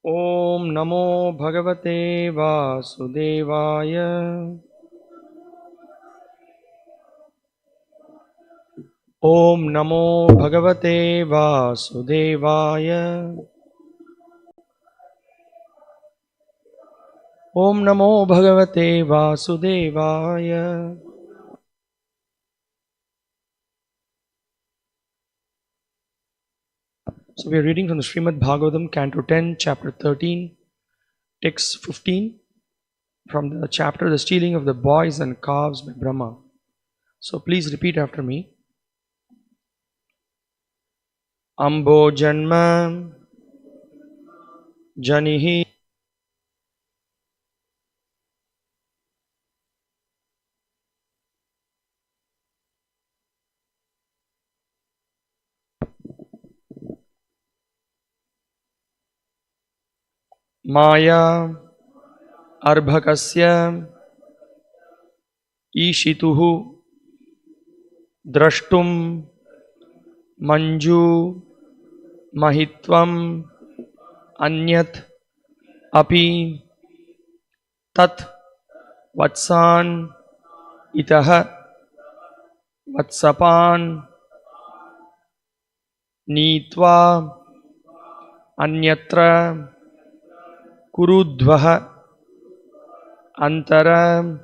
ॐ नमो भगवते वासुदेवाय। ॐ नमो भगवते वासुदेवाय। ॐ नमो भगवते वासुदेवाय। So we are reading from the Srimad Bhagavatam, Canto 10, Chapter 13, Text 15, from the chapter The Stealing of the Boys and Calves by Brahma. So please repeat after me. Ambo Janma Janihi Maya Arbhakasya Ishituhu Drashtum Manju Mahitvam Anyat Api Tat Vatsan Itaha Vatsapan Nitva Anyatra Kurudvaha Antara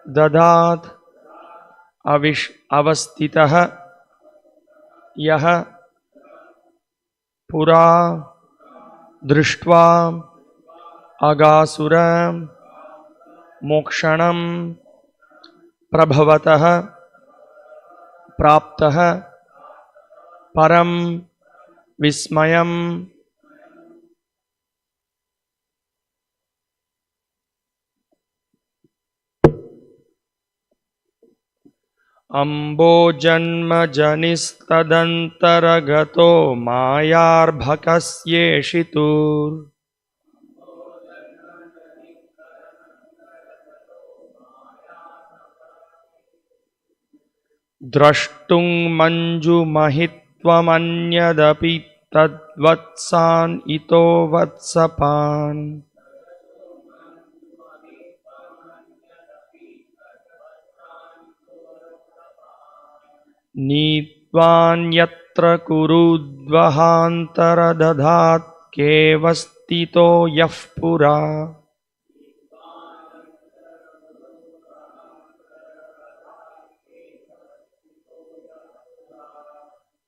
Dadat Avastitaha Yaha Pura Drishtva Agasura Mokshanam Prabhavataha Praptaha Param Vismayam. Ambo Janma Janistadantaragato Mayarbhakasyeshitur Drashtung Manju Mahitvamanyadapi Tadvatsan Ito Vatsapan Nitvan Yatra Kurudvahantara Dadhat Kevastito Yafpura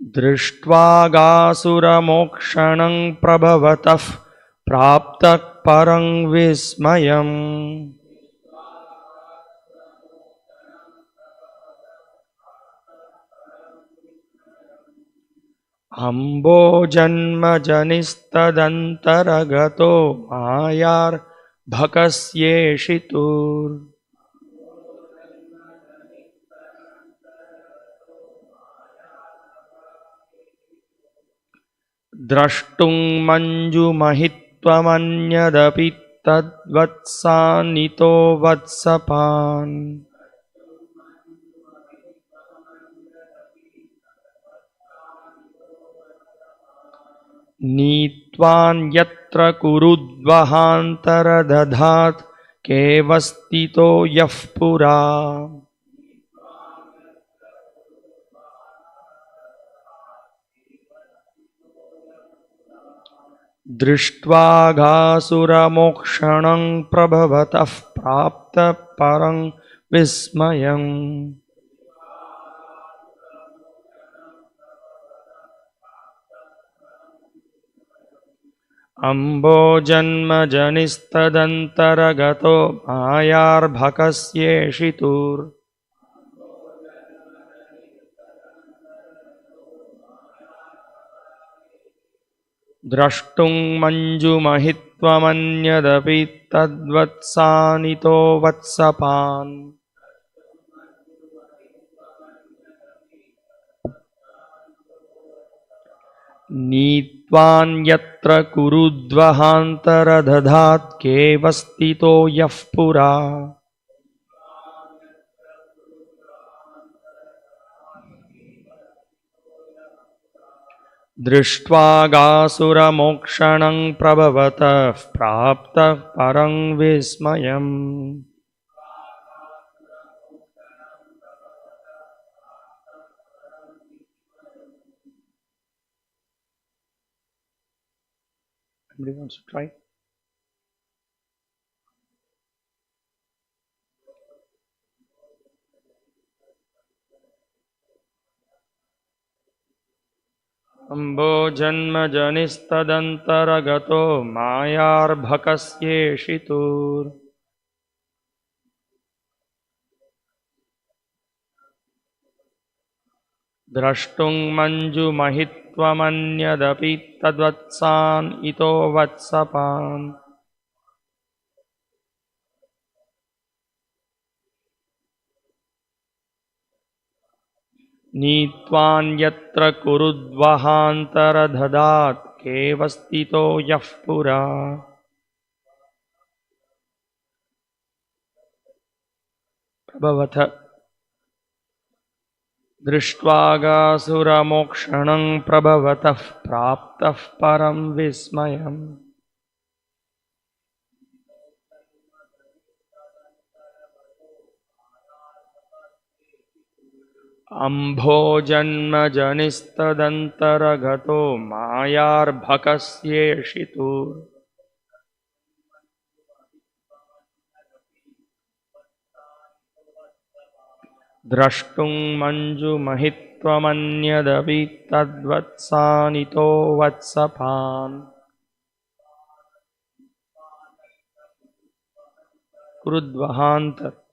Drishtva Mokshanam Prabhavatah Praptak Parang Vismayam. Ambo Janma Janistadantaragato Mayar Bhakasyeshitur Drashtung Manju Mahitvamanyadapi Tadvatsanito Vatsapan Nitvan Yatra Kurudvahantara Dadhat Kevastito Yafpura Drishtva Ghasura Mokshanam Prabhavatah Prapta Parang Vismayam. Ambo Janma Janistadantaragato Mayarbhakasyeshitur Drashtung Manju Mahitvamanyadapi Tadvatsanito Vatsapan Nitvan Yatra Kurudvahantara Dadhat Kevastito Yafpura दृष्ट्वागासुरमोक्षणं प्रभवतः प्राप्तः परं विस्मयम्. Anybody wants to try? अम्बो जन्मजनिस्तदन्तरगतो मायार्भकस्येषितुर्. द्रष्टुं मञ्जुमहित्वमन्यदपि तद्वत्सान् इतो वत्सपान्. नीत्वान्यत्र कुरुद्वहान्तरदधात् केवस्तितो यः पुरा. प्रभवथ दृष्ट्वागासुरमोक्षणं प्रभवतः प्राप्तः परं विस्मयम्. अम्भोजन्मजनिस्तदन्तरगतो मायार्भकस्येषितुर्. द्रष्टुं मञ्जुमहित्वमन्यदपि तद्वत्सानितो वत्सपान्. कुरुद्वहान्तर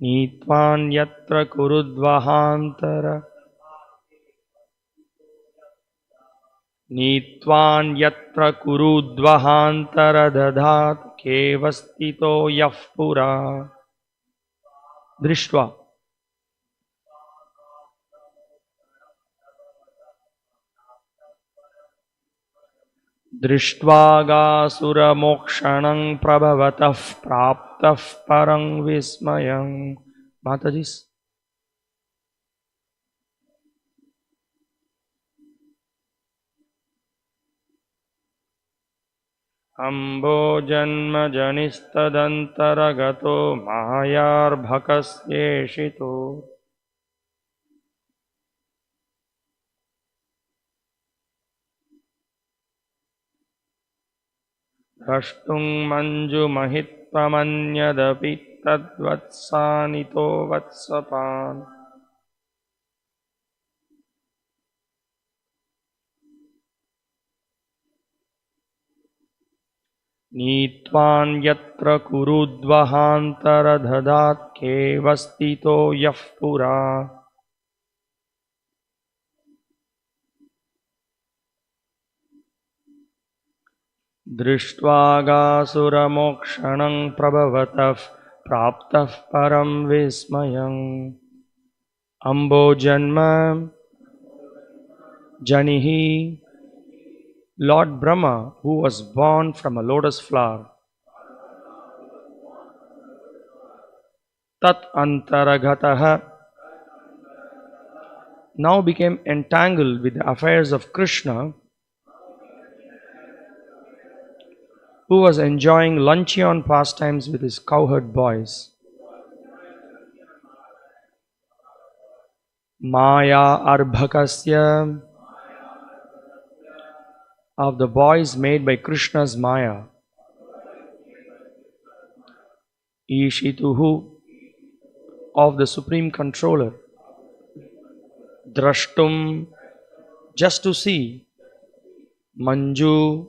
नीत्वान्यत्र कुरुद्वहान्तर नीत्वान्यत्र कुरुद्वहान्तरदधात् केवस्तितो यः पुरा. दृष्ट्वा दृष्ट्वागासुरमोक्षणं प्रभवतः प्राप्तः परं विस्मयम्. माताजी. अम्भोजन्मजनिस्तदन्तरगतो मायार्भकस्येषितो. द्रष्टुं मञ्जुमहित्वमन्यदपि तद्वत्सानितो वत्सपान्. नीत्वान्यत्र कुरुद्वहान्तरदधात् केवस्तितो यः पुरा. दृष्ट्वागासुरमोक्षणं प्रभवतः प्राप्तः परं विस्मयम्. अम्भोजन्म जनिहि, Lord Brahma, who was born from a lotus flower, tat antaragataha, now became entangled with the affairs of Krishna, who was enjoying luncheon pastimes with his cowherd boys. Maya arbhakasya, of the boys made by Krishna's Maya. Ishituhu, of the Supreme Controller. Drashtum, just to see. Manju,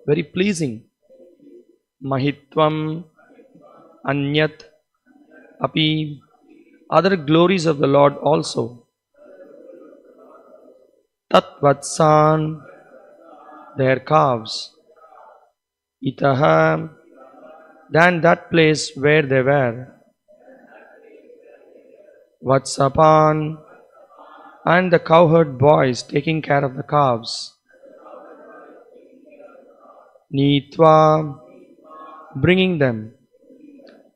very pleasing. Mahitvam, Anyat, Api, other glories of the Lord also. Tatvatsan, their calves. Itaha, than that place where they were. Vatsapan, and the cowherd boys taking care of the calves. Nitva, bringing them.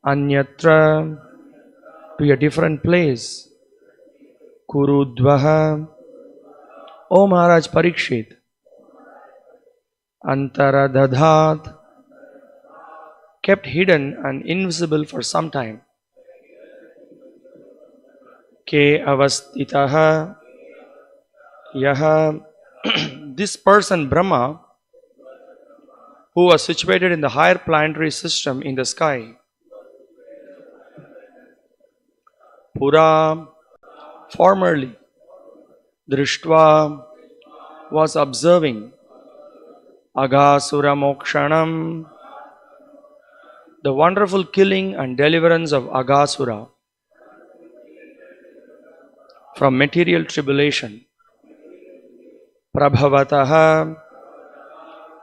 Anyatra, to a different place. Kurudvaha, O Maharaj Parikshit, Antaradadhat, kept hidden and invisible for some time. Ke avastitaha yaha, this person Brahma, who was situated in the higher planetary system in the sky, Pura, formerly, Drishtva, was observing Aghasura Mokshanam, the wonderful killing and deliverance of Aghasura from material tribulation, Prabhavataha,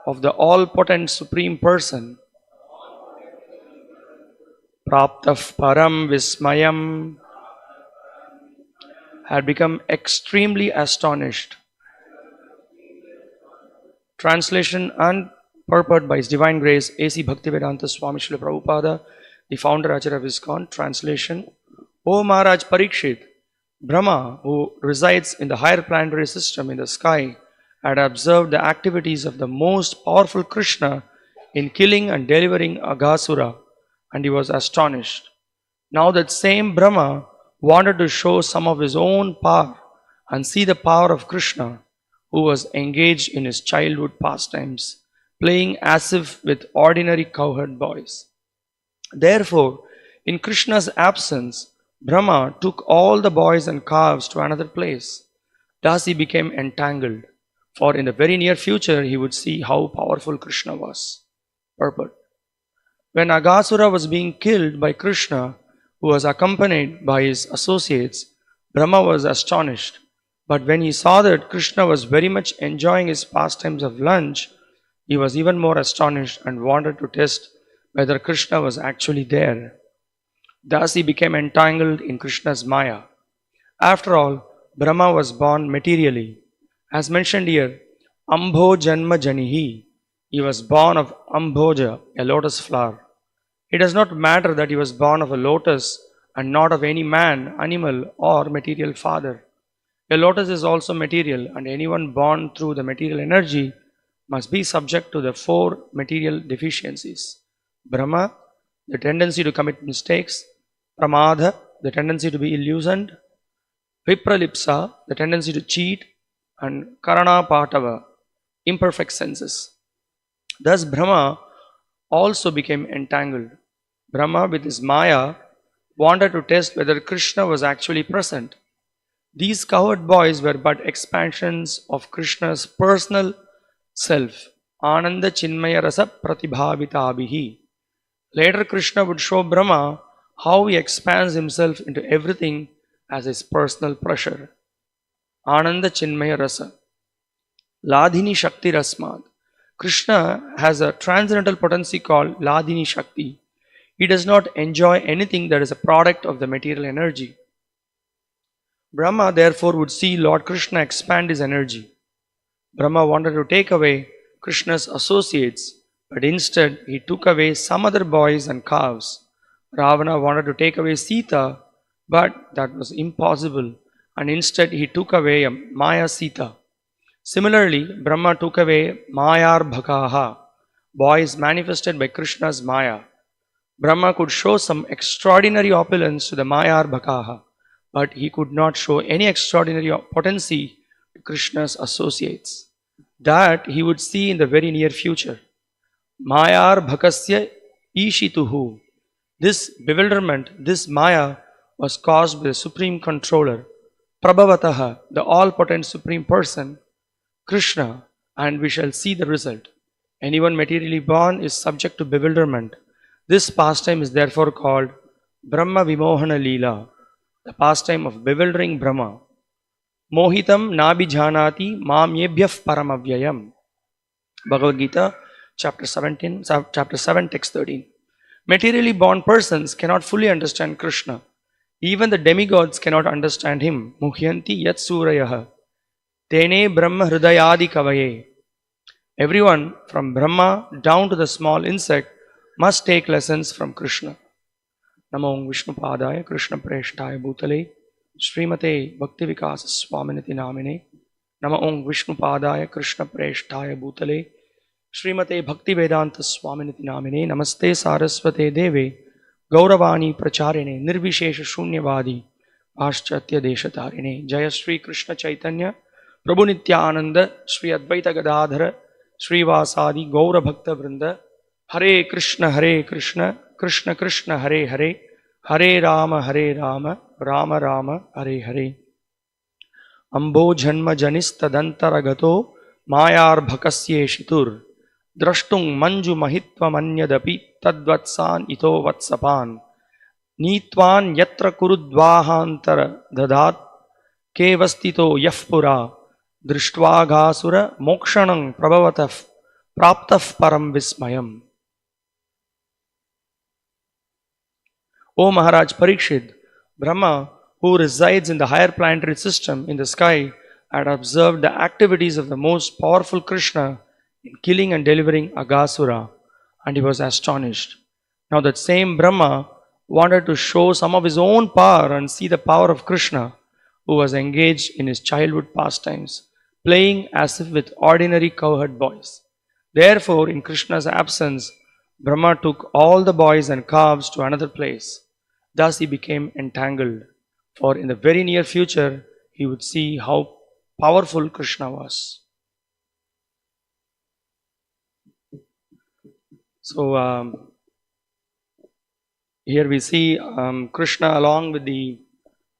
of the all-potent Supreme Person, Praptaf Param Vismayam, had become extremely astonished. Translation and purport by His Divine Grace A.C. Bhaktivedanta Swami Srila Prabhupada, the founder Acharya of ISKCON. Translation: O Maharaj Parikshit, Brahma, who resides in the higher planetary system in the sky, had observed the activities of the most powerful Krishna in killing and delivering Aghasura, and he was astonished. Now that same Brahma wanted to show some of his own power and see the power of Krishna, who was engaged in his childhood pastimes, playing as if with ordinary cowherd boys. Therefore, in Krishna's absence, Brahma took all the boys and calves to another place. Thus he became entangled, for in the very near future he would see how powerful Krishna was. Purport: when Aghasura was being killed by Krishna, who was accompanied by his associates, Brahma was astonished. But when he saw that Krishna was very much enjoying his pastimes of lunch, he was even more astonished and wanted to test whether Krishna was actually there. Thus he became entangled in Krishna's Maya. After all, Brahma was born materially. As mentioned here, Ambho Janma Janihi, he was born of Ambhoja, a lotus flower. It does not matter that he was born of a lotus and not of any man, animal, or material father. A lotus is also material, and anyone born through the material energy must be subject to the four material deficiencies: Brahma, the tendency to commit mistakes; Pramadha, the tendency to be illusioned; Vipralipsa, the tendency to cheat; and Karana Patava, imperfect senses. Thus Brahma also became entangled. Brahma, with his Maya, wanted to test whether Krishna was actually present. These cowherd boys were but expansions of Krishna's personal self, Ananda Chinmaya Rasa Pratibhavitabihi. Later Krishna would show Brahma how he expands himself into everything as his personal pressure. Ananda Chinmaya Rasa. Ladhini Shakti Rasmad. Krishna has a transcendental potency called Ladhini Shakti. He does not enjoy anything that is a product of the material energy. Brahma therefore would see Lord Krishna expand his energy. Brahma wanted to take away Krishna's associates, but instead he took away some other boys and calves. Ravana wanted to take away Sita, but that was impossible, and instead he took away a Maya Sita. Similarly, Brahma took away Mayar Bhakaha, boys manifested by Krishna's Maya. Brahma could show some extraordinary opulence to the Mayar Bhakaha, but he could not show any extraordinary potency to Krishna's associates. That he would see in the very near future. Mayar Bhakasya Ishituhu. This bewilderment, this Maya, was caused by the Supreme Controller, Prabhavataha, the all-potent Supreme Person, Krishna, and we shall see the result. Anyone materially born is subject to bewilderment. This pastime is therefore called Brahma Vimohana Leela, the pastime of bewildering Brahma. Mohitam Nabhijanati Mamyebhyaf Paramavyayam. Bhagavad Gita, chapter 7, text 13. Materially born persons cannot fully understand Krishna. Even the demigods cannot understand him. Muhyanti Yat Surayaha. Tene Brahma Hridayadi Kavaye. Everyone from Brahma down to the small insect must take lessons from Krishna. Namo Vishnupadaya Krishna Preshtaya Bhutale Srimate Bhakti Vikas Swaminati Namine Nama Om Vishnupadaya Krishna Preshtaya Bhutale Srimate Bhaktivedanta Swaminiti Namine Namaste Saraswate Deve Gauravani Pracharine Nirvishesha Shunyavadi Paschatya Deshatarine Jaya Sri Krishna Chaitanya Prabhu Nityananda Sri Advaita Gadadhara Sri Vasadi Gaura Bhakta Vrinda Hare Krishna Krishna Krishna Hare Hare Hare Rama Rama Rama Hare Hare Ambo Janma Janistadantara Mayarbhakasye Shitur Drashtung Manju Mahitva Manyadapi Tadvatsan Ito Vatsapan Nitvan Yatra Kurudvahantara Dadat Kevastito Yafpura Drishtvaghasura Mokshanang Prabhavataf Praptaf Param Vismayam. O Maharaj Parikshit, Brahma, who resides in the higher planetary system in the sky, had observed the activities of the most powerful Krishna in killing and delivering Aghasura, and he was astonished. Now that same Brahma wanted to show some of his own power and see the power of Krishna, who was engaged in his childhood pastimes, playing as if with ordinary cowherd boys. Therefore, in Krishna's absence, Brahma took all the boys and calves to another place. Thus he became entangled, for in the very near future he would see how powerful Krishna was. So here we see Krishna along with the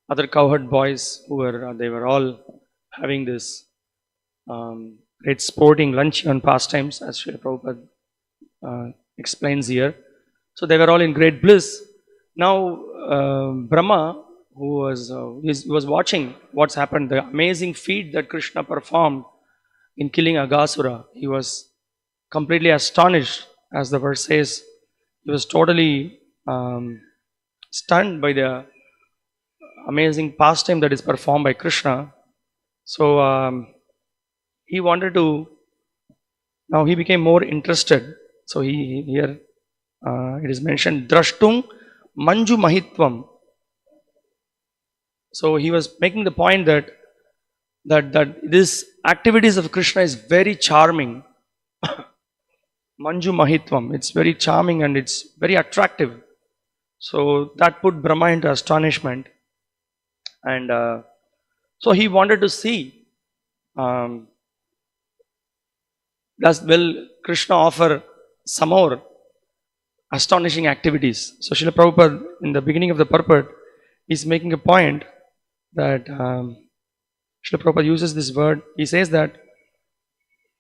other cowherd boys who were all having this great sporting luncheon pastimes, as Srila Prabhupada explains here. So they were all in great bliss. Now Brahma, who was watching what's happened, the amazing feat that Krishna performed in killing Aghasura, he was completely astonished, as the verse says. He was totally stunned by the amazing pastime that is performed by Krishna. So he wanted to, now he became more interested. So here it is mentioned, Drashtung Manju Mahitvam. So he was making the point that this activities of Krishna is very charming. Manju Mahitvam, it's very charming and it's very attractive. So that put Brahma into astonishment. And so he wanted to see, does will Krishna offer some more astonishing activities? So Srila Prabhupada, in the beginning of the purport, is making a point that Srila Prabhupada uses this word. He says that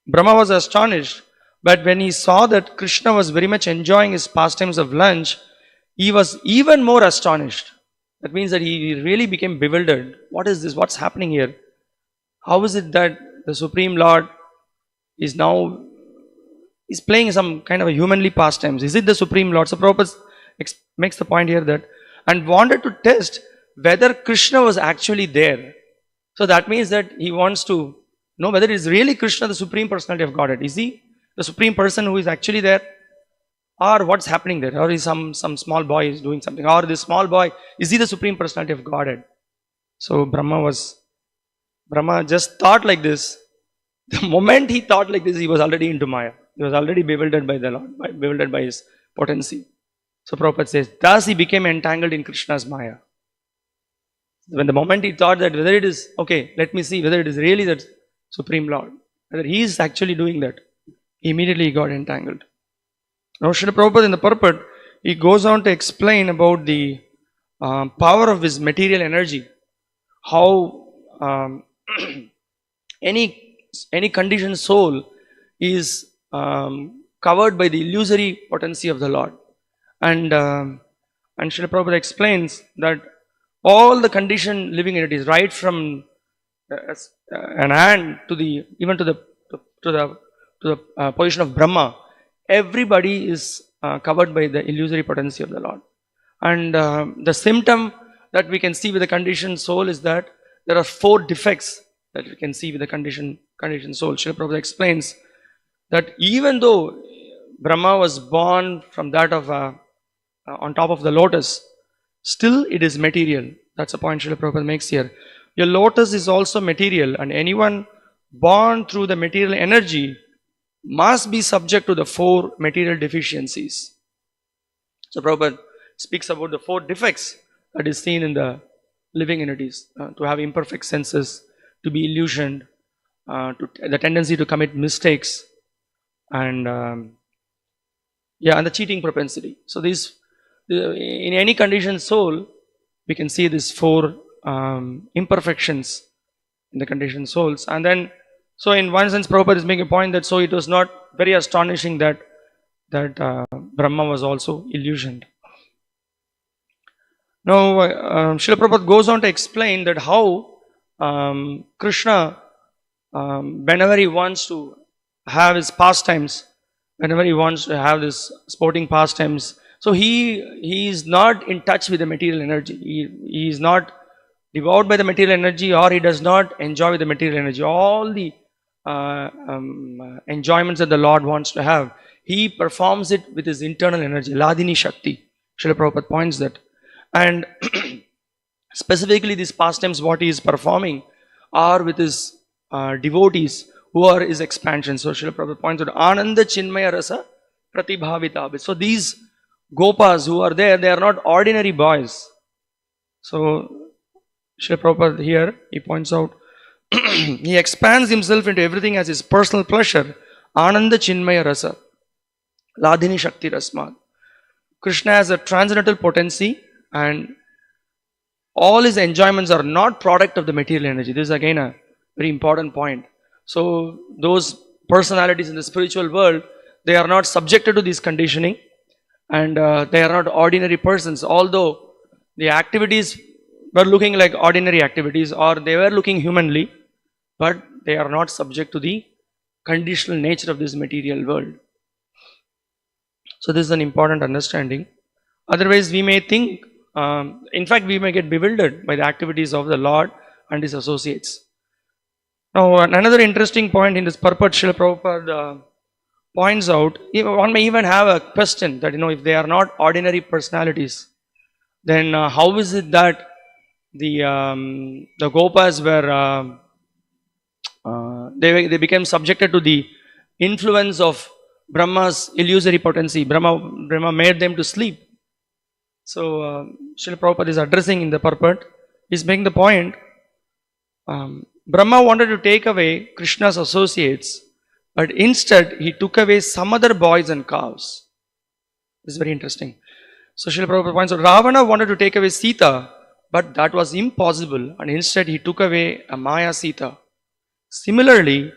Brahma was astonished, but when he saw that Krishna was very much enjoying his pastimes of lunch, he was even more astonished. That means that he really became bewildered. What is this? What's happening here? How is it that the Supreme Lord is now playing some kind of a humanly pastimes? Is it the Supreme Lord? So Prabhupada makes the point here that, and wanted to test whether Krishna was actually there. So that means that he wants to know whether it is really Krishna, the Supreme Personality of Godhead. Is he the Supreme Person who is actually there? Or what's happening there? Or is some small boy is doing something? Or this small boy, is he the Supreme Personality of Godhead? So Brahma just thought like this. The moment he thought like this, he was already into Maya. He was already bewildered by the Lord, bewildered by his potency. So Prabhupada says, thus he became entangled in Krishna's Maya. When the moment he thought that whether it is, okay, let me see whether it is really the Supreme Lord, whether he is actually doing that, immediately he got entangled. Now Srila Prabhupada in the purport, he goes on to explain about the power of his material energy, how any conditioned soul is covered by the illusory potency of the Lord. And Srila Prabhupada explains that all the conditioned living entities, right from an ant to the position of Brahma, everybody is covered by the illusory potency of the Lord. And the symptom that we can see with the conditioned soul is that there are 4 defects that we can see with the conditioned soul. Srila Prabhupada explains that even though Brahma was born from that of on top of the lotus, still it is material. That's the point Srila Prabhupada makes here. Your lotus is also material, and anyone born through the material energy must be subject to the 4 material deficiencies. So Prabhupada speaks about the 4 defects that is seen in the living entities, to have imperfect senses, to be illusioned, the tendency to commit mistakes, and and the cheating propensity. So in any conditioned soul, we can see these 4 imperfections in the conditioned souls. And then, so in one sense, Prabhupada is making a point that so it was not very astonishing that Brahma was also illusioned. Now, Srila Prabhupada goes on to explain that how Krishna, whenever he wants to have his pastimes, whenever he wants to have this sporting pastimes, so he is not in touch with the material energy. He is not devoured by the material energy, or he does not enjoy with the material energy. All the enjoyments that the Lord wants to have, he performs it with his internal energy, Ladini Shakti. Srila Prabhupada points that. And specifically these pastimes what he is performing are with his devotees who are his expansion. So Srila Prabhupada points out Ananda Chinmaya Rasa Pratibhavita. So these Gopas who are there, they are not ordinary boys. So Srila Prabhupada here, he points out, he expands himself into everything as his personal pleasure. Ananda Chinmaya Rasa Ladini Shakti Rasmad. Krishna has a transcendental potency, and all his enjoyments are not product of the material energy. This is again a very important point. So those personalities in the spiritual world, they are not subjected to this conditioning, and they are not ordinary persons, although the activities were looking like ordinary activities, or they were looking humanly, but they are not subject to the conditional nature of this material world. So this is an important understanding. Otherwise we may think, in fact we may get bewildered by the activities of the Lord and his associates. Now another interesting point in this purport, Srila Prabhupada points out, one may even have a question that, if they are not ordinary personalities, then how is it that the Gopas were, they became subjected to the influence of Brahma's illusory potency. Brahma made them to sleep. So Srila Prabhupada is addressing in the purport, is making the point, Brahma wanted to take away Krishna's associates, but instead he took away some other boys and cows. This is very interesting. So Srila Prabhupada points out, Ravana wanted to take away Sita, but that was impossible, and instead he took away a Maya Sita. Similarly,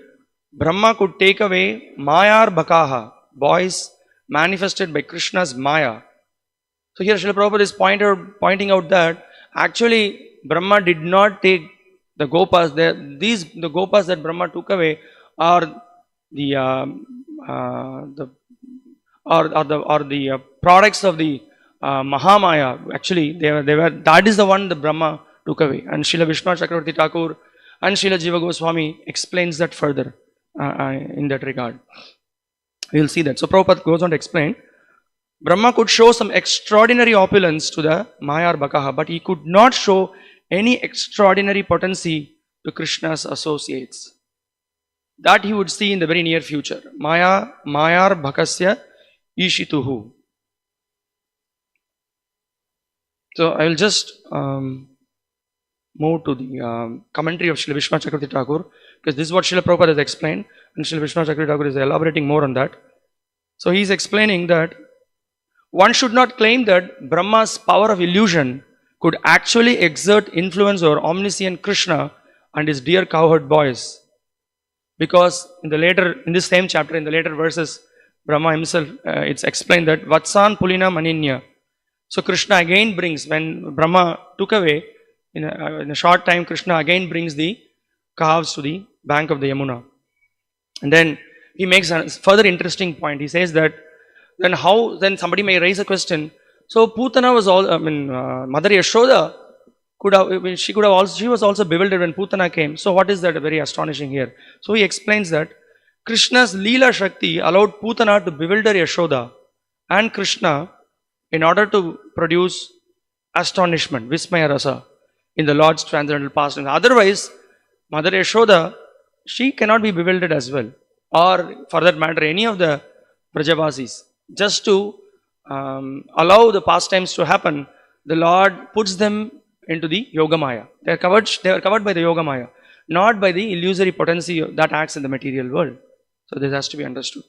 Brahma could take away Mayar Bakaha, boys manifested by Krishna's Maya. So here Srila Prabhupada is pointing out that actually Brahma did not take the Gopas. The Gopas that Brahma took away are the products of the Mahamaya. Actually, they were. That is the one that Brahma took away. And Srila Vishnu Chakravarti Thakur and Srila Jiva Goswami explains that further in that regard. We will see that. So Prabhupada goes on to explain, Brahma could show some extraordinary opulence to the Mayar Bakaha, but he could not show any extraordinary potency to Krishna's associates. That he would see in the very near future. Mayar Bhakasya Ishituhu. So I will just move to the commentary of Srila Vishnu Chakravarti Thakur, because this is what Srila Prabhupada has explained, and Srila Vishnu Chakravarti Thakur is elaborating more on that. So he is explaining that one should not claim that Brahma's power of illusion could actually exert influence over omniscient Krishna and his dear cowherd boys. Because in this same chapter, in the later verses, Brahma himself, it's explained that Vatsan Pulina Maninya. So Krishna again brings, when Brahma took away, in a short time, Krishna again brings the calves to the bank of the Yamuna. And then he makes a further interesting point. He says that then somebody may raise a question. So Putana was Mother Yashoda she was also bewildered when Putana came. So what is that very astonishing here? So he explains that Krishna's Leela Shakti allowed Putana to bewilder Yashoda and Krishna in order to produce astonishment, Vismaya Rasa, in the Lord's transcendental pastime. Otherwise, Mother Yashoda she cannot be bewildered as well, or for that matter, any of the Brajavasis. Just to allow the pastimes to happen, the Lord puts them into the Yoga Maya. They are covered by the Yoga Maya, not by the illusory potency that acts in the material world. So this has to be understood.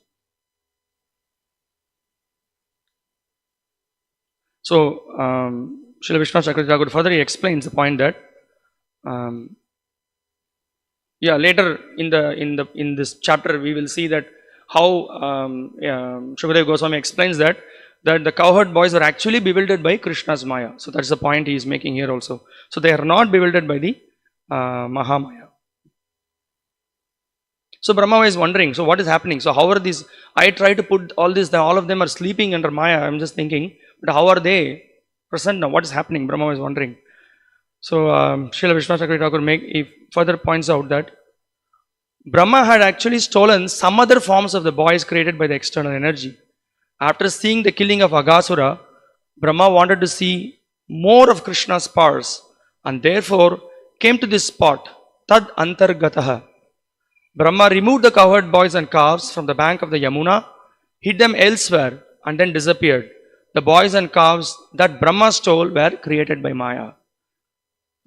So Srila Vishwanath Chakravarti Thakur further he explains the point that later in this chapter we will see that how Shukadeva Goswami explains that the cowherd boys are actually bewildered by Krishna's Maya. So that's the point he is making here also. So they are not bewildered by the Mahamaya. So Brahma is wondering, so what is happening? So how are these? I try to put all this, all of them are sleeping under Maya. I'm just thinking, but how are they present now? What is happening? Brahma is wondering. So Srila Vishwanath Chakravarti Thakur he further points out that Brahma had actually stolen some other forms of the boys created by the external energy. After seeing the killing of Aghasura, Brahma wanted to see more of Krishna's powers and therefore came to this spot, Tad Antargataha. Brahma removed the cowherd boys and calves from the bank of the Yamuna, hid them elsewhere and then disappeared. The boys and calves that Brahma stole were created by Maya.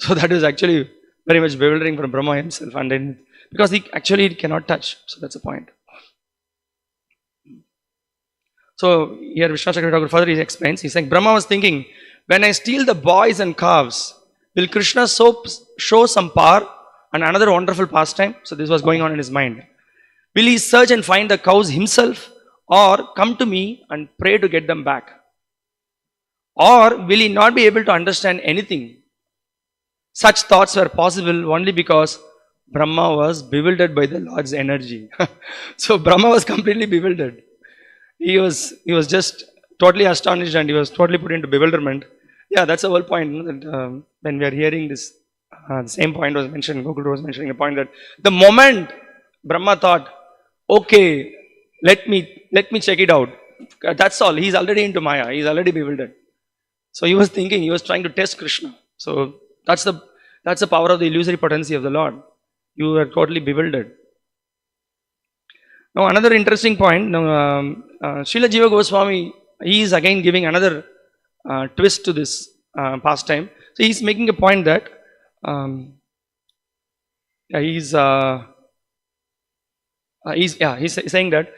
So that is actually very much bewildering for Brahma himself, and then because he actually cannot touch. So that's the point. So here Vishwanath Chakravarti Thakur further he explains, he's saying Brahma was thinking, when I steal the boys and calves, will Krishna show some power and another wonderful pastime? So this was going on in his mind. Will he search and find the cows himself, or come to me and pray to get them back? Or will he not be able to understand anything? Such thoughts were possible only because Brahma was bewildered by the Lord's energy. So Brahma was completely bewildered. He was just totally astonished and he was totally put into bewilderment. Yeah, that's the whole point. That, when we are hearing this, the same point was mentioned. Gokul was mentioning a point that the moment Brahma thought, okay, let me check it out. That's all. He's already into Maya. He's already bewildered. So he was thinking, he was trying to test Krishna. So that's the power of the illusory potency of the Lord. You are totally bewildered. Now another interesting point. Now Srila Jiva Goswami, he is again giving another twist to this pastime. So he is making a point that he's saying that,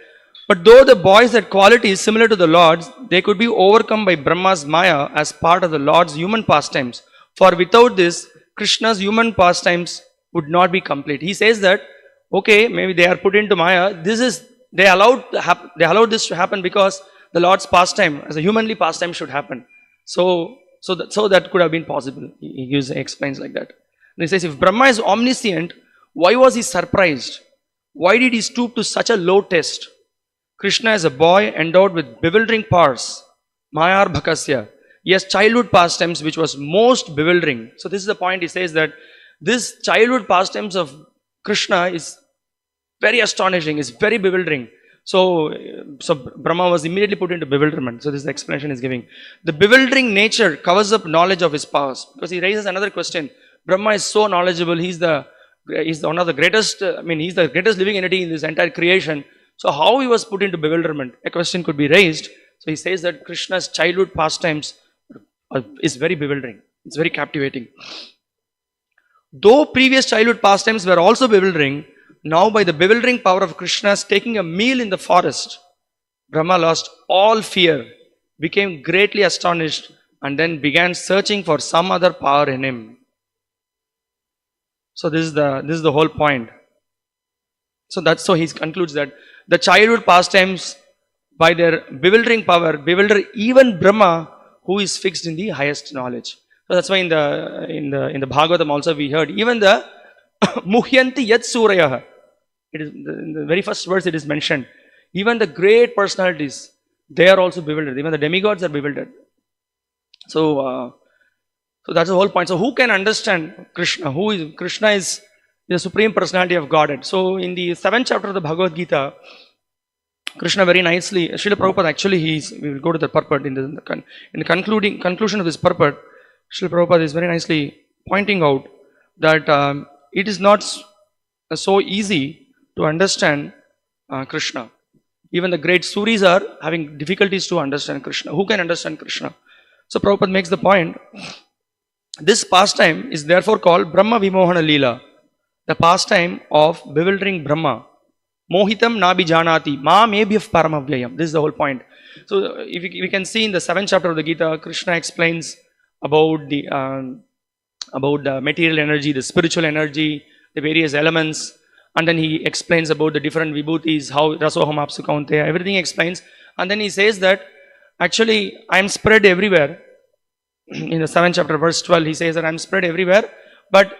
but though the boys had qualities similar to the Lord's, they could be overcome by Brahma's Maya as part of the Lord's human pastimes. For without this, Krishna's human pastimes would not be complete. He says that, okay, maybe they are put into Maya. They allowed this to happen because the Lord's pastime, as a humanly pastime, should happen. So that could have been possible. He explains like that. And he says, if Brahma is omniscient, why was he surprised? Why did he stoop to such a low test? Krishna is a boy endowed with bewildering powers, Mayar Bhakasya. He has childhood pastimes which was most bewildering. So this is the point. He says that this childhood pastimes of Krishna is very astonishing, is very bewildering. So Brahma was immediately put into bewilderment. So this is the explanation he's giving. The bewildering nature covers up knowledge of his powers. Because he raises another question. Brahma is so knowledgeable. He's one of the greatest, he's the greatest living entity in this entire creation. So how he was put into bewilderment? A question could be raised. So he says that Krishna's childhood pastimes is very bewildering. It's very captivating. Though previous childhood pastimes were also bewildering, now by the bewildering power of Krishna's taking a meal in the forest, Brahma lost all fear, became greatly astonished, and then began searching for some other power in him. So this is the whole point. So he concludes that the childhood pastimes, by their bewildering power, bewilder even Brahma, who is fixed in the highest knowledge. So that's why in the Bhagavatam also we heard even the Muhyanti Yat Surayah. It is in the very first verse it is mentioned. Even the great personalities, they are also bewildered. Even the demigods are bewildered. So that's the whole point. So who can understand Krishna? Krishna is the supreme personality of Godhead. So in the 7th chapter of the Bhagavad Gita, Krishna very nicely, Srila Prabhupada actually we will go to the purport in the conclusion of this purport. Srila Prabhupada is very nicely pointing out that it is not so easy to understand Krishna. Even the great Suris are having difficulties to understand Krishna. Who can understand Krishna? So Prabhupada makes the point, this pastime is therefore called Brahma Vimohana Leela, the pastime of bewildering Brahma. Mohitam nabi janati, ma mebhyaf paramavyayam. This is the whole point. So if we can see in the 7th chapter of the Gita, Krishna explains about the material energy, the spiritual energy, the various elements, and then he explains about the different vibhutis, how rasoham apsu kaunteya, everything explains, and then he says that actually I am spread everywhere. In the 7th chapter, verse 12, he says that I am spread everywhere, but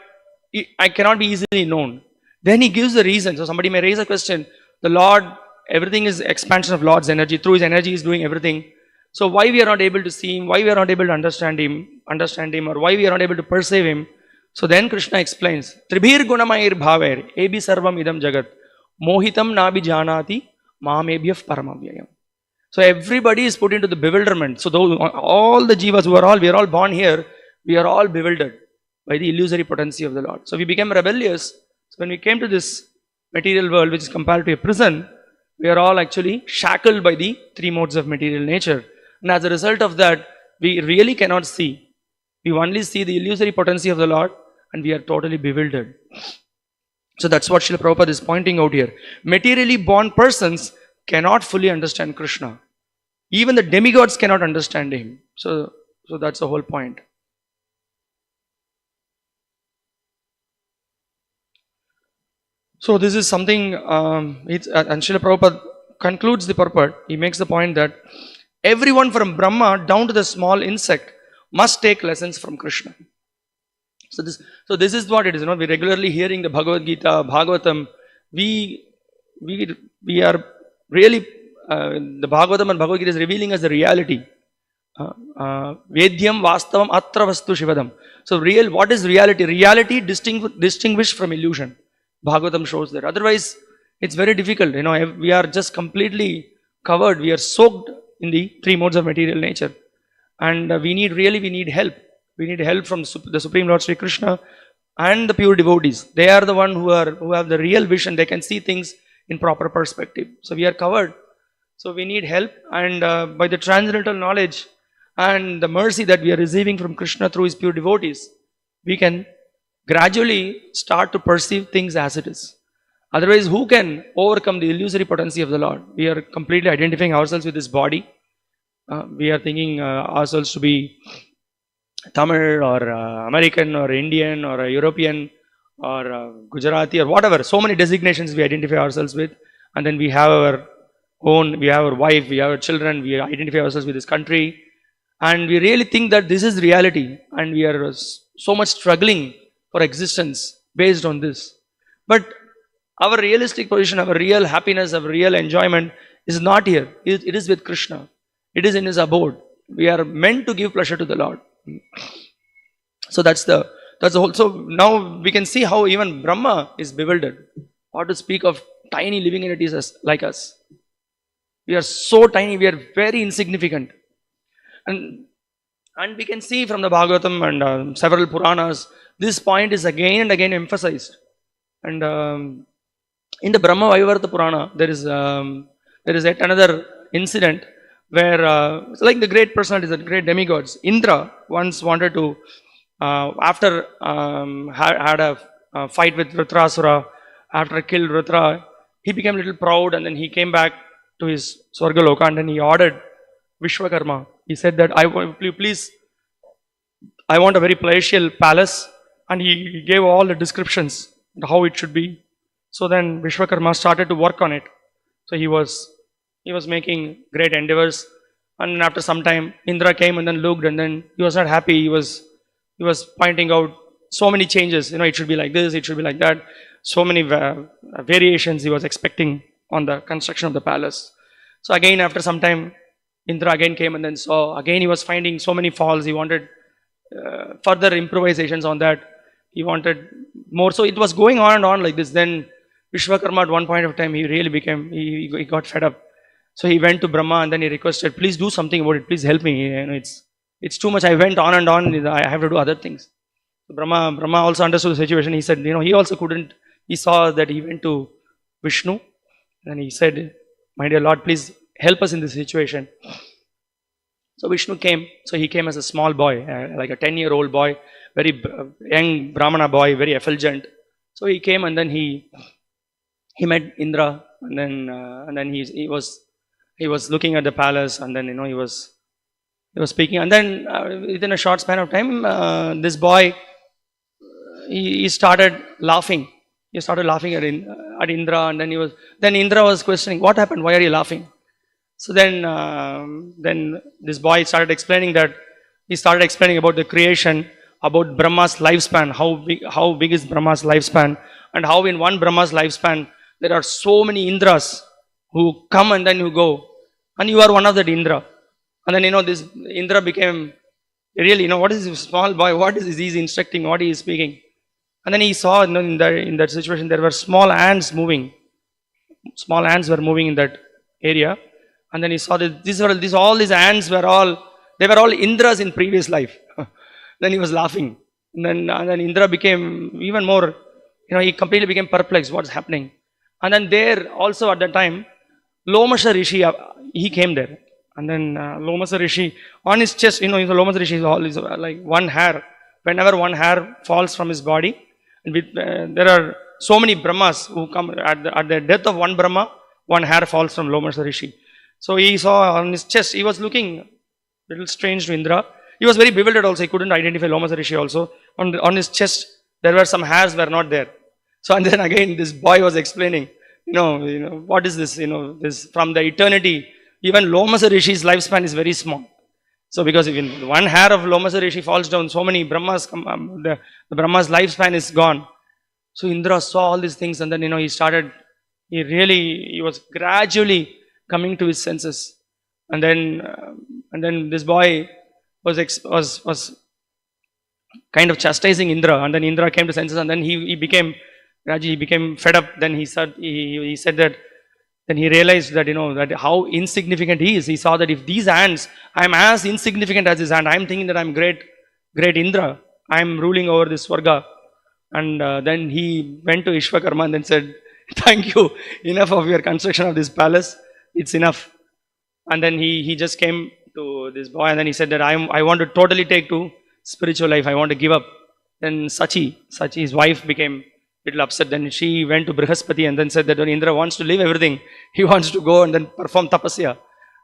I cannot be easily known. Then he gives the reason. So somebody may raise a question, the Lord, everything is expansion of Lord's energy. Through his energy, he is doing everything. So why we are not able to see him, why we are not able to understand him, or why we are not able to perceive him? So then Krishna explains, Tribhir gunamair bhaver, ebi sarvam idam jagat, mohitam nabi janati, mamebhyaf paramavyayam. So everybody is put into the bewilderment. So all the jivas we are all born here, we are all bewildered by the illusory potency of the Lord. So we became rebellious. So when we came to this material world, which is compared to a prison, we are all actually shackled by the 3 modes of material nature. And as a result of that, we really cannot see. We only see the illusory potency of the Lord and we are totally bewildered. So that's what Srila Prabhupada is pointing out here. Materially born persons cannot fully understand Krishna. Even the demigods cannot understand him. So that's the whole point. So this is something, and Srila Prabhupada concludes the purport. He makes the point that everyone from Brahma down to the small insect must take lessons from Krishna. So this is what it is. We regularly hearing the Bhagavad Gita, Bhagavatam. We are really, the Bhagavatam and Bhagavad Gita is revealing us the reality. Vedyam vastavam atra vastu shivadam. So what is reality? Reality distinguished from illusion. Bhagavatam shows that. Otherwise, it's very difficult. We are just completely covered. We are soaked in the 3 modes of material nature. And we need help. We need help from the Supreme Lord Sri Krishna and the pure devotees. They are the one who have the real vision. They can see things in proper perspective. So we are covered. So we need help. And by the transcendental knowledge and the mercy that we are receiving from Krishna through his pure devotees, we can gradually start to perceive things as it is. Otherwise, who can overcome the illusory potency of the Lord? We are completely identifying ourselves with this body. We are thinking ourselves to be Tamil or American or Indian or European or Gujarati or whatever. So many designations we identify ourselves with. And then we have our wife, we have our children, we identify ourselves with this country. And we really think that this is reality. And we are so much struggling for existence based on this. But our realistic position, our real happiness, our real enjoyment is not here. It is with Krishna. It is in his abode. We are meant to give pleasure to the Lord. So that's the whole. So now we can see how even Brahma is bewildered. What to speak of tiny living entities like us. We are so tiny, we are very insignificant. And we can see from the Bhagavatam and several Puranas, this point is again and again emphasized. And in the Brahma Vaivarta Purana, there is yet another incident where, like the great personalities, the great demigods, Indra once wanted to, after had a fight with Vritrasura, after killed Vritra, he became a little proud and then he came back to his Swargaloka and then he ordered Vishwakarma. He said that I want a very palatial palace, and he gave all the descriptions how it should be. So then Vishwakarma started to work on it. So he was making great endeavors, and after some time Indra came and then looked, and then he was not happy. He was pointing out so many changes. It should be like this, it should be like that. So many variations he was expecting on the construction of the palace. So again, after some time, Indra again came and then saw. Again, he was finding so many faults. He wanted further improvisations on that. He wanted more. So it was going on and on like this. Then Vishwakarma at one point of time, he got fed up. So he went to Brahma and then he requested, please do something about it. Please help me. It's too much. I went on and on. I have to do other things. So Brahma also understood the situation. He said, he also couldn't he saw that he went to Vishnu and he said, "My dear Lord, please help us in this situation." So Vishnu came. So he came as a small boy, like a 10-year-old boy, very young Brahmana boy, very effulgent. So he came and then he met Indra, and then he was looking at the palace, and then he was speaking, and then within a short span of time, this boy he started laughing. He started laughing at Indra, and then Indra was questioning, "What happened? Why are you laughing?" So then this boy started explaining that he started explaining about the creation, about Brahma's lifespan, how big is Brahma's lifespan, and how in one Brahma's lifespan there are so many Indras who come and then who go, and you are one of that Indra. And then this Indra became really, what is this small boy? What is this? He's instructing, what he is speaking. And then he saw in that situation there were small ants moving. Small ants were moving in that area. And then he saw that all these ants were all Indras in previous life. Then he was laughing. And then Indra became even more, he completely became perplexed. What's happening? And then there also at that time, Lomasha Rishi, he came there. And then Lomasha Rishi, on his chest, the Lomasha Rishi is like one hair. Whenever one hair falls from his body, there are so many Brahmas who come at the death of one Brahma, one hair falls from Lomasha Rishi. So he saw on his chest, he was looking a little strange to Indra. He was very bewildered also, he couldn't identify Lomasha Rishi also. On his chest, there were some hairs were not there. So and then again, this boy was explaining, what is this, this from the eternity, even Lomasha Rishi's lifespan is very small. So because even one hair of Lomasha Rishi falls down, so many Brahmas come, the Brahma's lifespan is gone. So Indra saw all these things, and then he was gradually coming to his senses, and then this boy was kind of chastising Indra, and then Indra came to senses, and then he became fed up. Then he said that. Then he realized that that how insignificant he is. He saw that if these ants, I am as insignificant as this ant. I am thinking that I am great Indra. I am ruling over this Swarga. And then he went to Ishvakarma and then said, "Thank you. Enough of your construction of this palace. It's enough." And then he just came to this boy and then he said that I want to totally take to spiritual life. I want to give up. Then Sachi, his wife, became little upset. Then she went to Brihaspati and then said that when Indra wants to leave everything, he wants to go and then perform tapasya.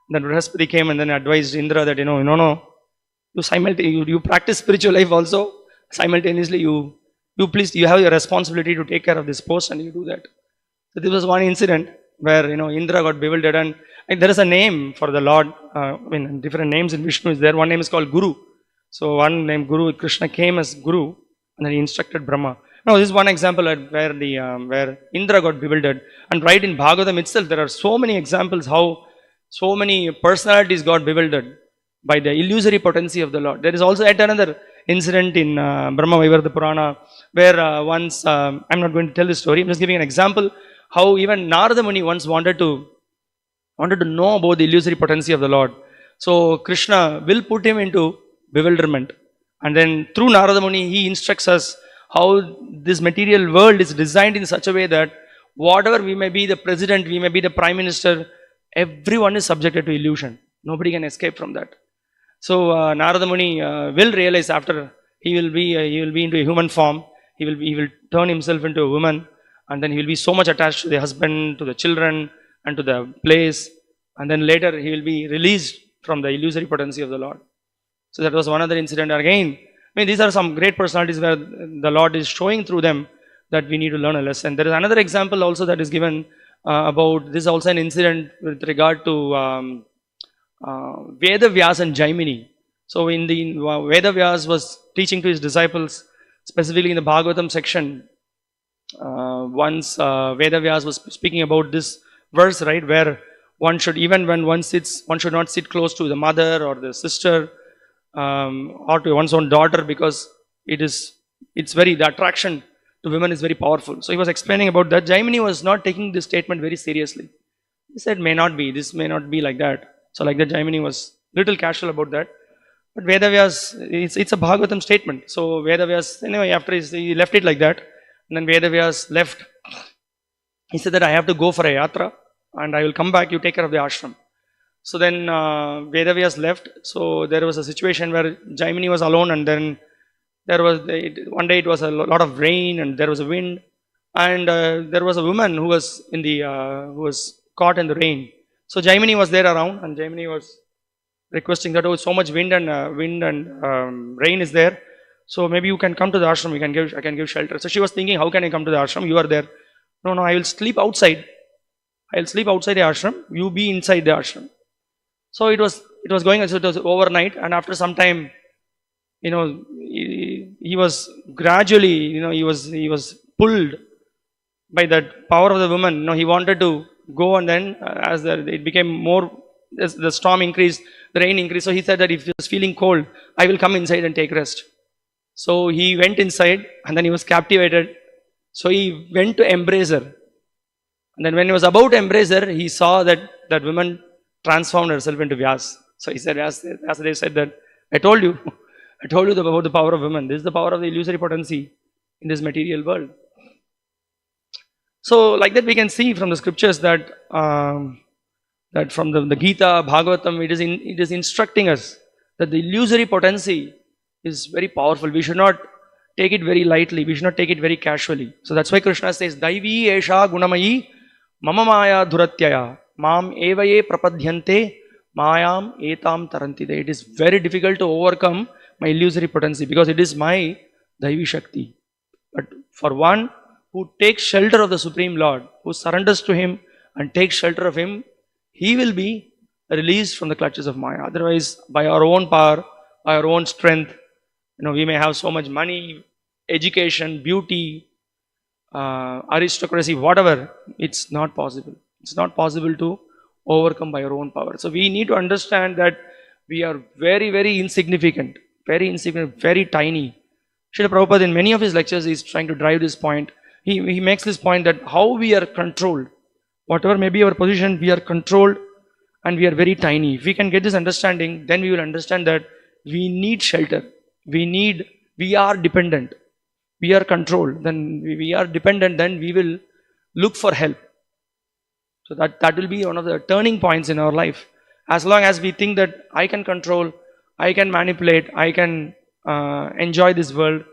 Then Brihaspati came and then advised Indra that no, you practice spiritual life also. Simultaneously, you have your responsibility to take care of this post, and you do that. So this was one incident where Indra got bewildered, and there is a name for the Lord. Different names in Vishnu is there. One name is called Guru. So one name Guru, Krishna came as Guru, and then he instructed Brahma. Now, this is one example where Indra got bewildered. And right in Bhagavatam itself, there are so many examples how so many personalities got bewildered by the illusory potency of the Lord. There is also yet another incident in Brahma Vaivarta Purana where once, I'm not going to tell this story, I'm just giving an example how even Narada Muni once wanted to know about the illusory potency of the Lord. So Krishna will put him into bewilderment. And then through Narada Muni, he instructs us how this material world is designed in such a way that whatever we may be, the president, we may be the prime minister, everyone is subjected to illusion. Nobody can escape from that. So Narada Muni will realize after he will be into a human form. He will turn himself into a woman, and then he will be so much attached to the husband, to the children, and to the place. And then later he will be released from the illusory potency of the Lord. So that was one other incident. Again, these are some great personalities where the Lord is showing through them that we need to learn a lesson. There is another example also that is given about this, also an incident with regard to Veda Vyas and Jaimini. So in the Veda Vyas was teaching to his disciples, specifically in the Bhagavatam section, once Veda Vyas was speaking about this verse, right, where one should, even when one sits, one should not sit close to the mother or the sister, or to one's own daughter, because the attraction to women is very powerful. So he was explaining about that. Jaimini was not taking this statement very seriously. He said, this may not be like that. So like that, Jaimini was little casual about that. But Vedavyas, it's a Bhagavatam statement. So Vedavyas, anyway, after he left it like that, and then Vedavyas left He said that I have to go for a yatra and I will come back, you take care of the ashram. So then Vedavyas left. So there was a situation where Jaimini was alone, and then one day it was a lot of rain and there was a wind, and there was a woman who was who was caught in the rain. So Jaimini was there around, and Jaimini was requesting that, oh, so much wind and rain is there, so maybe you can come to the ashram. I can give shelter. So she was thinking, how can I come to the ashram? You are there. No, I will sleep outside. I'll sleep outside the ashram. You be inside the ashram. So it was going. So it was overnight, and after some time, he was gradually, he was pulled by that power of the woman. He wanted to go, and then as it became more, as the storm increased, the rain increased. So he said that if he was feeling cold, I will come inside and take rest. So he went inside, and then he was captivated. So he went to embrace her. And then when he was about to embrace her, he saw that woman transformed herself into Vyas. So he said, Vyasadeva said that, I told you about the power of women. This is the power of the illusory potency in this material world. So like that we can see from the scriptures that that from the Gita, Bhagavatam, it is instructing us that the illusory potency is very powerful. We should not take it very lightly. We should not take it very casually. So that's why Krishna says, Daivi esha gunamayi mama maya dhuratyaya mam evaye prapadhyante mayam etam tarantide. It is very difficult to overcome my illusory potency because it is my Daivi Shakti. But for one who takes shelter of the Supreme Lord, who surrenders to Him and takes shelter of Him, he will be released from the clutches of Maya. Otherwise, by our own power, by our own strength, we may have so much money, education, beauty, aristocracy, whatever. It's not possible. It's not possible to overcome by our own power. So we need to understand that we are very, very insignificant, very tiny. Srila Prabhupada in many of his lectures is trying to drive this point. He makes this point that how we are controlled. Whatever may be our position, we are controlled and we are very tiny. If we can get this understanding, then we will understand that we need shelter. We are dependent. We are controlled. Then we are dependent, then we will look for help. So that will be one of the turning points in our life. As long as we think that I can control, I can manipulate, I can enjoy this world,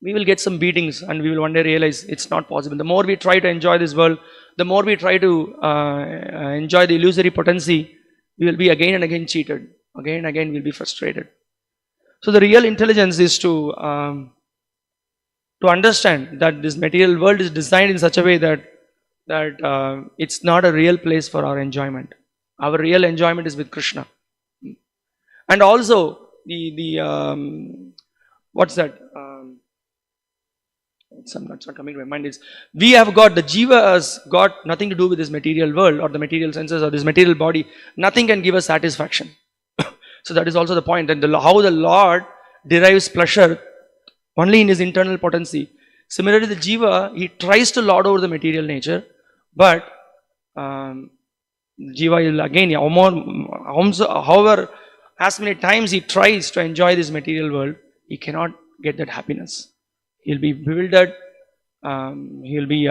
we will get some beatings and we will one day realize it's not possible. The more we try to enjoy this world, the more we try to enjoy the illusory potency, we will be again and again cheated. Again and again we will be frustrated. So the real intelligence is to understand that this material world is designed in such a way that it's not a real place for our enjoyment. Our real enjoyment is with Krishna. And also what's that? It's not coming to my mind. We have got, the Jiva has got nothing to do with this material world or the material senses or this material body. Nothing can give us satisfaction. So that is also the point, that how the Lord derives pleasure only in his internal potency. Similarly, the Jiva, he tries to lord over the material nature, but Jiva will again, however, as many times he tries to enjoy this material world, he cannot get that happiness. He'll be bewildered, he'll be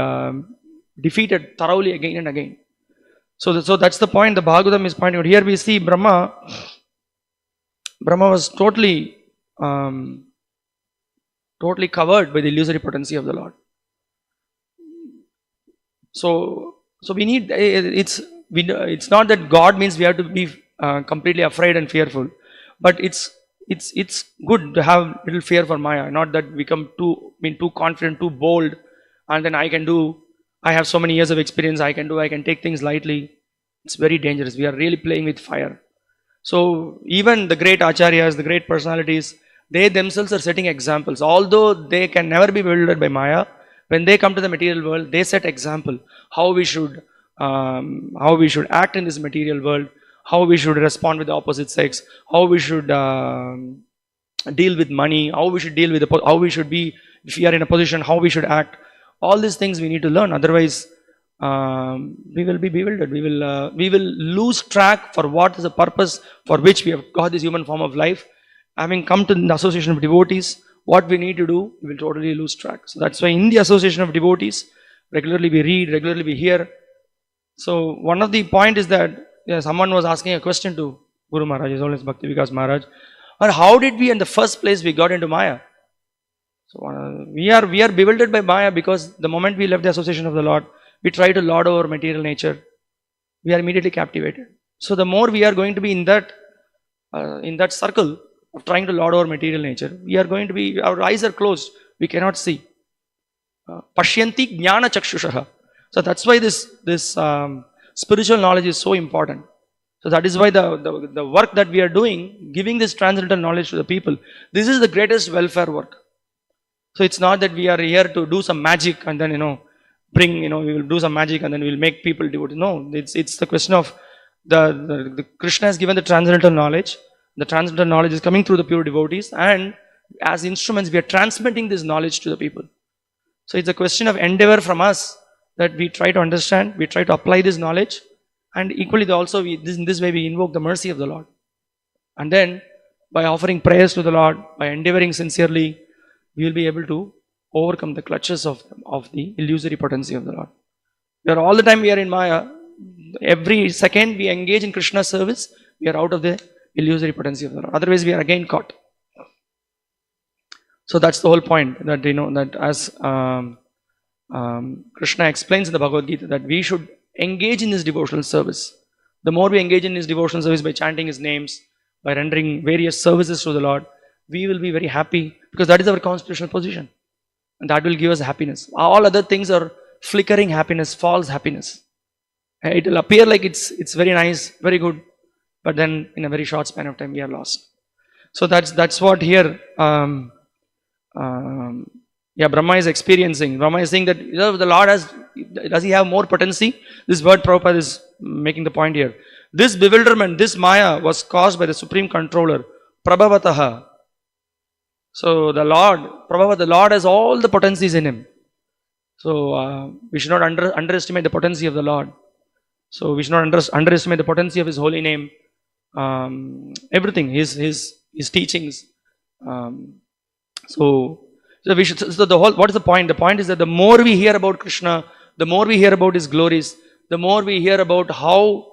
defeated thoroughly again and again. So that's the point the Bhagavatam is pointing out. Here we see Brahma was totally covered by the illusory potency of the Lord. So we need, it's not that God means we have to be completely afraid and fearful, but it's good to have little fear for Maya, not that we become too confident, too bold, and then I have so many years of experience, I can take things lightly. It's very dangerous. We are really playing with fire. So even the great acharyas, the great personalities, they themselves are setting examples. Although they can never be bewildered by Maya, when they come to the material world, they set example how we should act in this material world, how we should respond with the opposite sex, how we should deal with money, how we should be, if we are in a position, how we should act. All these things we need to learn. Otherwise, we will be bewildered. We will lose track for what is the purpose for which we have got this human form of life. Having come to the association of devotees, what we need to do, we will totally lose track. So that's why in the association of devotees, Regularly we read, regularly we hear. So one of the point is that someone was asking a question to Guru Maharaj, His Holiness Bhakti Vikas Maharaj, or how did we in the first place we got into Maya? So we are bewildered by Maya because the moment we left the association of the Lord, we try to lord over material nature. We are immediately captivated. So the more we are going to be in that circle of trying to lord over material nature, we are going to be, our eyes are closed. We cannot see. Pashyanti jnana chakshushaha. So that's why this spiritual knowledge is so important. So that is why the work that we are doing, giving this transcendental knowledge to the people, this is the greatest welfare work. So it's not that we are here to do some magic and then we will do some magic and then we will make people do it. No, it's the question of the Krishna has given the transcendental knowledge. The transcendental knowledge is coming through the pure devotees, and as instruments we are transmitting this knowledge to the people. So it's a question of endeavor from us that we try to understand, we try to apply this knowledge, and equally also in this way we invoke the mercy of the Lord. And then by offering prayers to the Lord, by endeavoring sincerely, we will be able to overcome the clutches of the illusory potency of the Lord. All the time we are in Maya. Every second we engage in Krishna's service, we are out of the illusory potency of the Lord. Otherwise we are again caught. So that's the whole point, that that as Krishna explains in the Bhagavad Gita, that we should engage in His devotional service. The more we engage in His devotional service by chanting His names, by rendering various services to the Lord, we will be very happy, because that is our constitutional position. And that will give us happiness. All other things are flickering happiness, false happiness. It will appear like it's very nice, very good, but then in a very short span of time we are lost. So that's what here Brahma is experiencing. Brahma is saying that the Lord does He have more potency? This word Prabhupada is making the point here. This bewilderment, this Maya was caused by the Supreme Controller, Prabhavataha. So the Lord has all the potencies in Him. So we should not underestimate the potency of the Lord. So we should not underestimate the potency of His holy name. Everything, His teachings. So what is the point? The point is that the more we hear about Krishna, the more we hear about His glories, the more we hear about how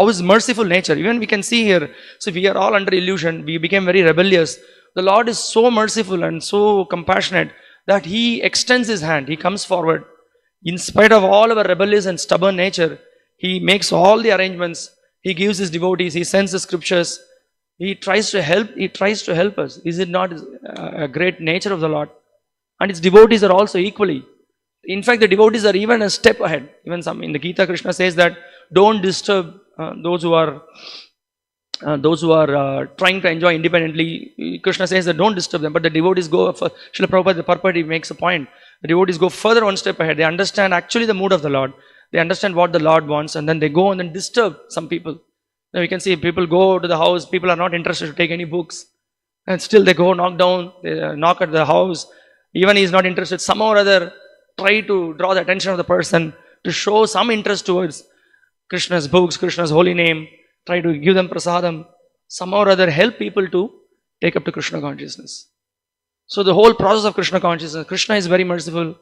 His merciful nature. Even we can see here, so we are all under illusion, we became very rebellious. The Lord is so merciful and so compassionate that He extends His hand, He comes forward. In spite of all our rebellious and stubborn nature, He makes all the arrangements, He gives His devotees, He sends the scriptures, He tries to help us. Is it not a great nature of the Lord? And His devotees are also equally. In fact, the devotees are even a step ahead. Even in the Gita, Krishna says that don't disturb those who are trying to enjoy independently. Krishna says that don't disturb them, but the devotees go. Srila Prabhupada, the purport, he makes a point. The devotees go further one step ahead. They understand actually the mood of the Lord. They understand what the Lord wants, and then they go and then disturb some people. Now we can see people go to the house, people are not interested to take any books, and still they go knock at the house. Even he is not interested, somehow or other try to draw the attention of the person to show some interest towards Krishna's books, Krishna's holy name, try to give them prasadam, somehow or other help people to take up to Krishna consciousness. So the whole process of Krishna consciousness, Krishna is very merciful,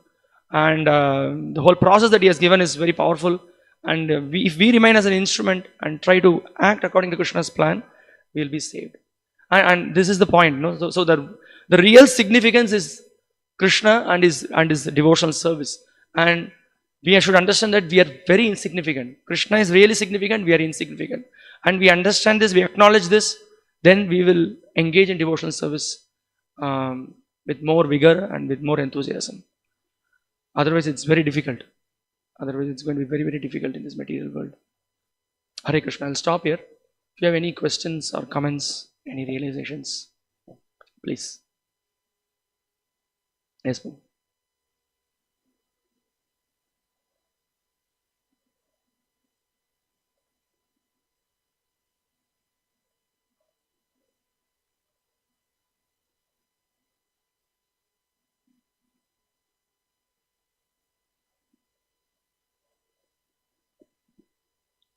and the whole process that He has given is very powerful. And if we remain as an instrument and try to act according to Krishna's plan, we will be saved. And this is the point. No? So the real significance is Krishna and his devotional service. And we should understand that we are very insignificant. Krishna is really significant, we are insignificant. And we understand this, we acknowledge this, then we will engage in devotional service with more vigor and with more enthusiasm. Otherwise, it's very difficult. Otherwise, it's going to be very, very difficult in this material world. Hare Krishna. I'll stop here. If you have any questions or comments, any realizations, please. Yes, ma'am.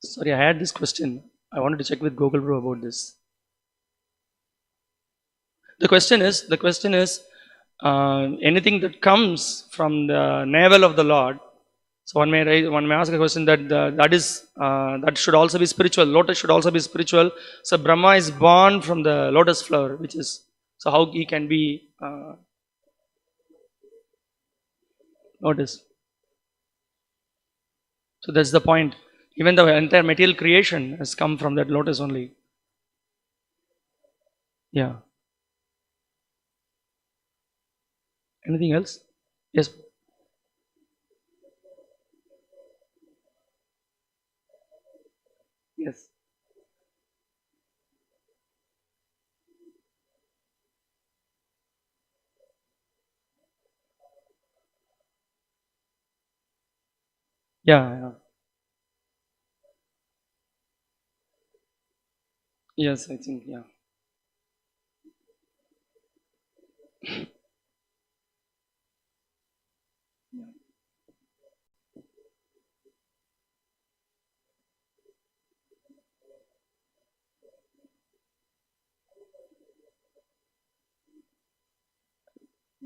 Sorry, I had this question. I wanted to check with Gokul Bro about this. The question is, anything that comes from the navel of the Lord So one may ask a question that that should also be spiritual. Lotus should also be spiritual. So Brahma is born from the lotus flower, which is, so how he can be lotus? So that's the point. Even the entire material creation has come from that lotus only. Yeah. Anything else? Yes. Yes. Yeah. Yeah. Yes, I think, yeah.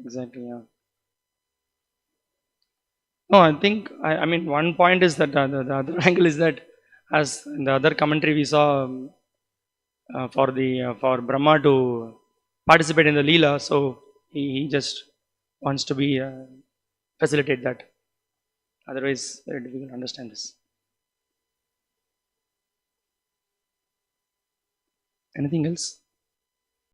Exactly. Yeah. No, I think I mean one point is that the other angle is that, as in the other commentary we saw, for Brahma to participate in the Leela, so he just wants to be facilitate that. Otherwise, very difficult to understand this. Anything else?